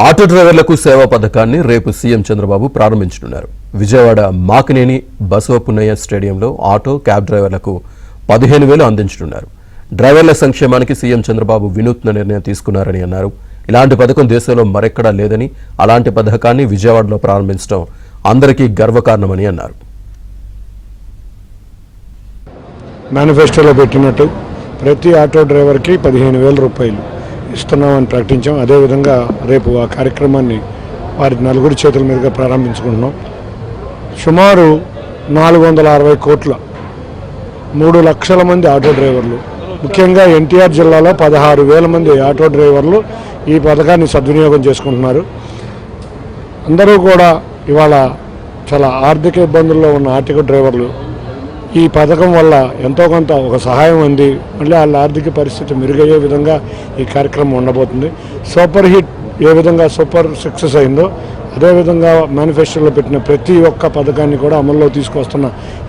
Auto డ్రైవర్లకు సేవా పథకాన్ని రేపు సీఎం చంద్రబాబు ప్రారంభించనున్నారు. విజయవాడ మాకినేని బసవపున్నయ్య స్టేడియంలో ఆటో క్యాబ్ డ్రైవర్లకు 15,000 అందించనున్నారు. డ్రైవర్ల సంక్షేమానికి సీఎం చంద్రబాబు వినూత్న నిర్ణయం తీసుకున్నారని అన్నారు. ఇలాంటి పథకం దేశంలో మరెక్కడా లేదని, అలాంటి పథకాన్ని విజయవాడలో ప్రారంభించడం అందరికీ గర్వకారణమని అన్నారు. మేనిఫెస్టోలో పెట్టినట్టు ప్రతి ఆటో డ్రైవర్కి 15,000 రూపాయలు ఇస్తున్నామని ప్రకటించాం. అదేవిధంగా రేపు ఆ కార్యక్రమాన్ని వారి నలుగురి చేతుల మీదుగా ప్రారంభించుకుంటున్నాం. సుమారు 460 కోట్ల 3 లక్షల మంది ఆటో డ్రైవర్లు, ముఖ్యంగా ఎన్టీఆర్ జిల్లాలో 16,000 మంది ఆటో డ్రైవర్లు ఈ పథకాన్ని సద్వినియోగం చేసుకుంటున్నారు. అందరూ కూడా ఇవాళ చాలా ఆర్థిక ఇబ్బందుల్లో ఉన్న ఆటో డ్రైవర్లు ఈ పథకం వల్ల ఎంతో కొంత ఒక సహాయం అంది మళ్ళీ వాళ్ళ ఆర్థిక పరిస్థితి మెరుగయ్యే విధంగా ఈ కార్యక్రమం ఉండబోతుంది. సూపర్ హిట్ ఏ విధంగా సూపర్ సక్సెస్ అయిందో అదేవిధంగా మేనిఫెస్టోలో పెట్టిన ప్రతి ఒక్క పథకాన్ని కూడా అమల్లో తీసుకొస్తున్న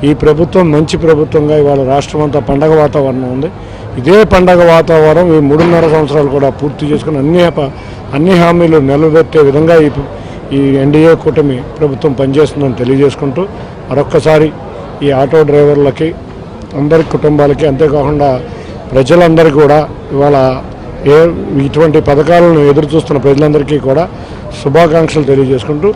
ఈ ప్రభుత్వం మంచి ప్రభుత్వంగా ఇవాళ రాష్ట్రం అంతా పండగ వాతావరణం ఉంది. ఇదే పండగ వాతావరణం ఈ 3.5 సంవత్సరాలు కూడా పూర్తి చేసుకుని అన్ని హామీలు నిలబెట్టే విధంగా ఈ ఎన్డీఏ కూటమి ప్రభుత్వం పనిచేస్తుందని తెలియజేసుకుంటూ మరొక్కసారి ఈ ఆటో డ్రైవర్లకి అందరి కుటుంబాలకి అంతేకాకుండా ప్రజలందరికీ కూడా ఇవాళ ఇటువంటి పథకాలను ఎదురు చూస్తున్న ప్రజలందరికీ కూడా శుభాకాంక్షలు తెలియజేసుకుంటూ